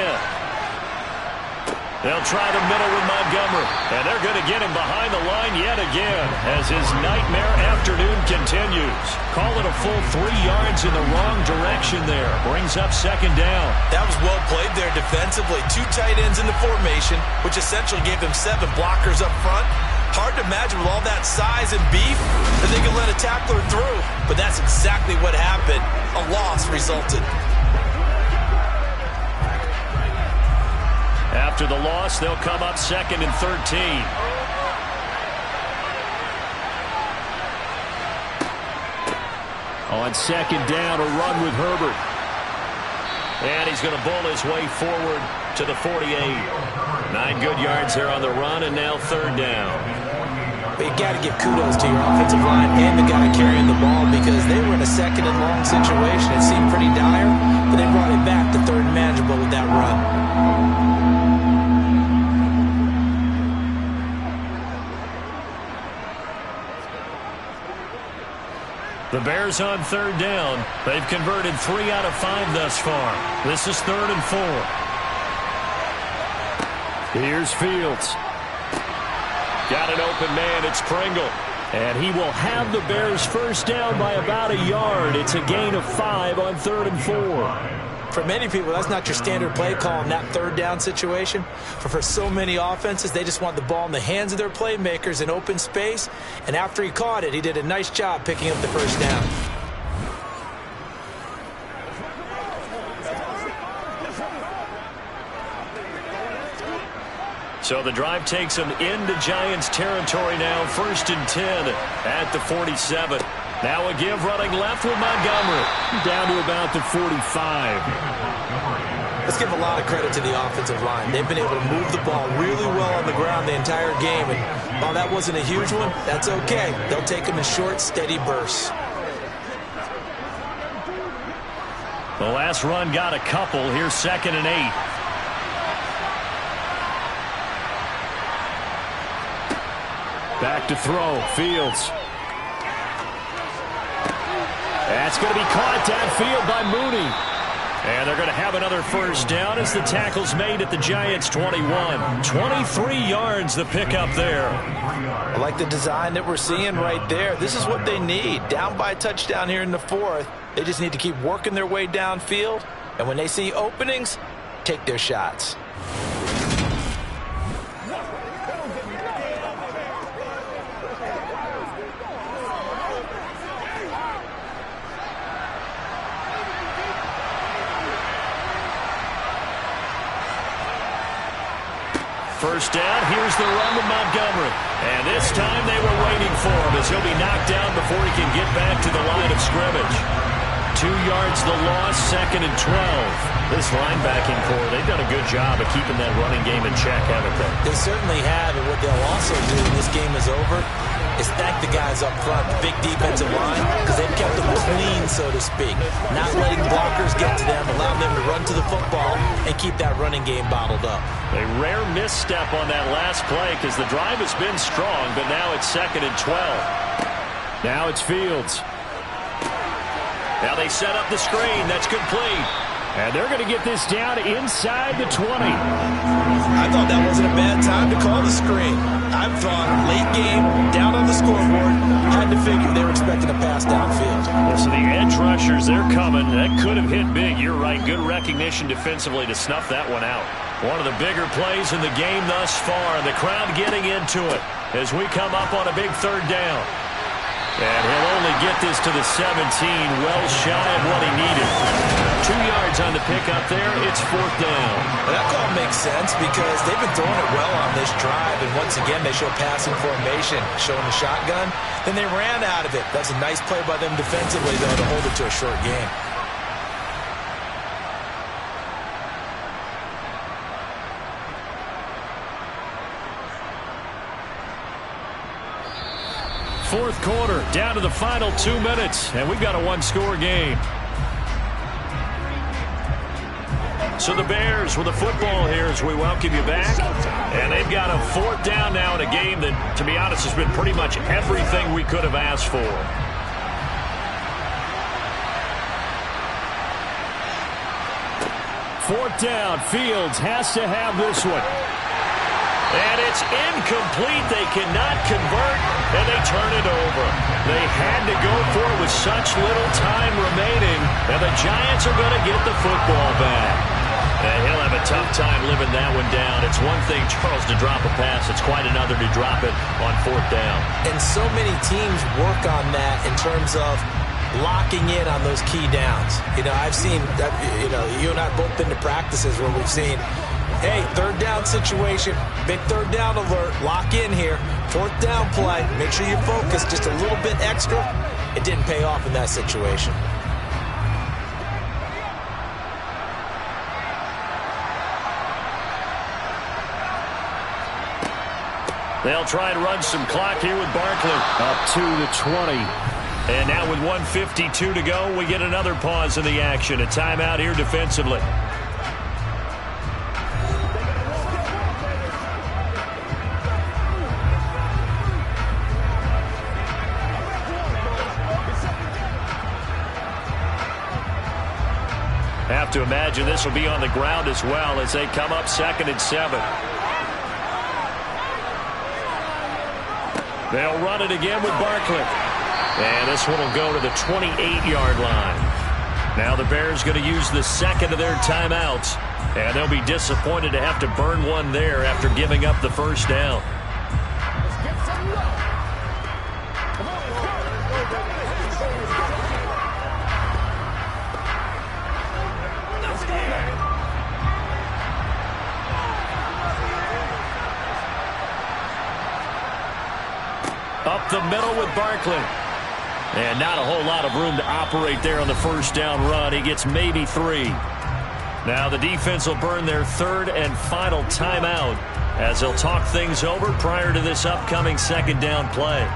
They'll try the middle with Montgomery, and they're going to get him behind the line yet again as his nightmare afternoon continues. Call it a full 3 yards in the wrong direction there. Brings up 2nd down. That was well played there defensively. 2 tight ends in the formation, which essentially gave them 7 blockers up front. Hard to imagine with all that size and beef that they could let a tackler through. But that's exactly what happened. A loss resulted. After the loss, they'll come up 2nd and 13. On 2nd down, a run with Herbert. And he's going to bull his way forward to the 48. 9 good yards there on the run, and now third down. But you got to give kudos to your offensive line and the guy carrying the ball, because they were in a second and long situation. It seemed pretty dire, but they brought it back to third and manageable with that run. The Bears on third down. They've converted 3 out of 5 thus far. This is 3rd and 4. Here's Fields. Got an open man. It's Pringle. And he will have the Bears first down by about a yard. It's a gain of 5 on 3rd and 4. For many people, that's not your standard play call in that third down situation. But for so many offenses, they just want the ball in the hands of their playmakers in open space. And after he caught it, he did a nice job picking up the first down. So the drive takes them into Giants territory now. 1st and 10 at the 47. Now a give running left with Montgomery. Down to about the 45. Let's give a lot of credit to the offensive line. They've been able to move the ball really well on the ground the entire game. And while that wasn't a huge one, that's okay. They'll take them in short, steady bursts. The last run got a couple. Here's 2nd and 8. Back to throw. Fields. That's going to be caught downfield by Mooney. And they're going to have another first down as the tackle's made at the Giants' 21. 23 yards the pickup there. I like the design that we're seeing right there. This is what they need. Down by a touchdown here in the 4th. They just need to keep working their way downfield. And when they see openings, take their shots. First down, here's the run with Montgomery. And this time they were waiting for him as he'll be knocked down before he can get back to the line of scrimmage. 2 yards the loss, 2nd and 12. This linebacking core, they've done a good job of keeping that running game in check, haven't they? They certainly have, and what they'll also do when this game is over is thank the guys up front, the big defensive line, because they've kept them clean, so to speak. Not letting blockers get to them, allowing them to run to the football and keep that running game bottled up. A rare misstep on that last play because the drive has been strong, but now it's 2nd and 12. Now it's Fields. Now they set up the screen. That's complete. And they're going to get this down inside the 20. I thought that wasn't a bad time to call the screen. I thought late game, down on the scoreboard, had to figure they were expecting a pass downfield. Well, so the edge rushers, they're coming. That could have hit big. You're right. Good recognition defensively to snuff that one out. One of the bigger plays in the game thus far. The crowd getting into it as we come up on a big third down. And he'll only get this to the 17, well shy of what he needed. 2 yards on the pickup there. It's 4th down. Well, that call makes sense because they've been throwing it well on this drive. And once again, they show passing formation, showing the shotgun. Then they ran out of it. That's a nice play by them defensively, though, to hold it to a short game. Fourth quarter, down to the final 2 minutes, and we've got a one-score game. So the Bears with the football here as we welcome you back. And they've got a 4th down now in a game that, to be honest, has been pretty much everything we could have asked for. Fourth down, Fields has to have this one. And it's incomplete. They cannot convert, and they turn it over. They had to go for it with such little time remaining, and the Giants are going to get the football back. And he'll have a tough time living that one down. It's one thing, Charles, to drop a pass. It's quite another to drop it on 4th down. And so many teams work on that in terms of locking in on those key downs. You know, I've seen, you and I have both been to practices where we've seen, hey, 3rd down situation, big 3rd down alert, lock in here, 4th down play, make sure you focus just a little bit extra. It didn't pay off in that situation. They'll try and run some clock here with Barkley. Up to the 20. And now with 1:52 to go, we get another pause in the action. A timeout here defensively. Have to imagine this will be on the ground as well as they come up 2nd and 7. They'll run it again with Barkley. And this one will go to the 28-yard line. Now the Bears going to use the second of their timeouts. And they'll be disappointed to have to burn one there after giving up the first down. Up the middle with Barkley. And not a whole lot of room to operate there on the first down run. He gets maybe 3. Now the defense will burn their 3rd and final timeout as they'll talk things over prior to this upcoming 2nd down play.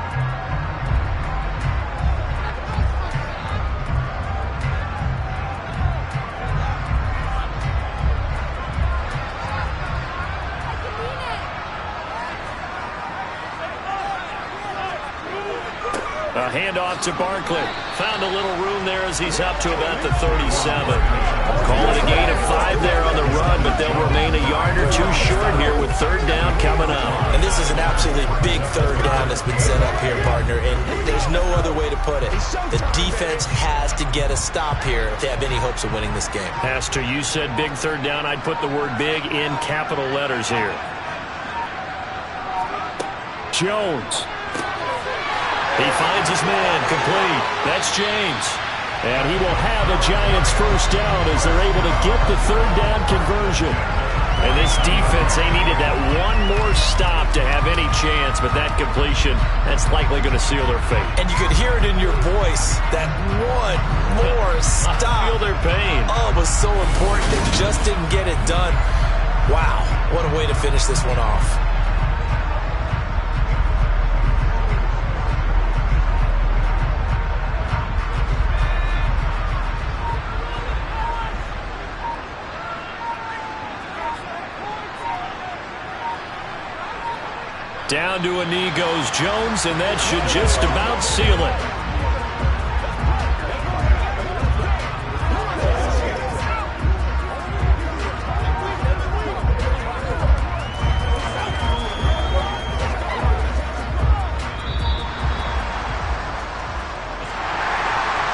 A handoff to Barkley. Found a little room there as he's up to about the 37. Call it a gain of 5 there on the run, but they'll remain a yard or 2 short here with 3rd down coming up. And this is an absolutely big 3rd down that's been set up here, partner, and there's no other way to put it. The defense has to get a stop here to have any hopes of winning this game. Pastor, you said big 3rd down. I'd put the word big in capital letters here. Jones. He finds his man, complete. That's James. And he will have a Giants first down as they're able to get the 3rd down conversion. And this defense, they needed that one more stop to have any chance, but that completion, that's likely going to seal their fate. And you could hear it in your voice, that one more stop. I feel their pain. Oh, it was so important. They just didn't get it done. Wow, what a way to finish this one off. Down to a knee goes Jones, and that should just about seal it.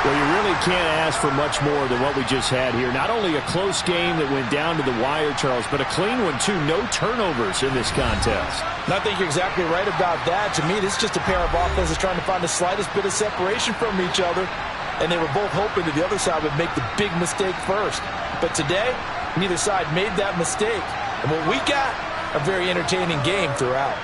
Well, you really can't ask for much more than what we just had here. Not only a close game that went down to the wire, Charles, but a clean one, too. No turnovers in this contest. And I think you're exactly right about that. To me, this is just a pair of offenses trying to find the slightest bit of separation from each other. And they were both hoping that the other side would make the big mistake first. But today, neither side made that mistake. And what we got, a very entertaining game throughout.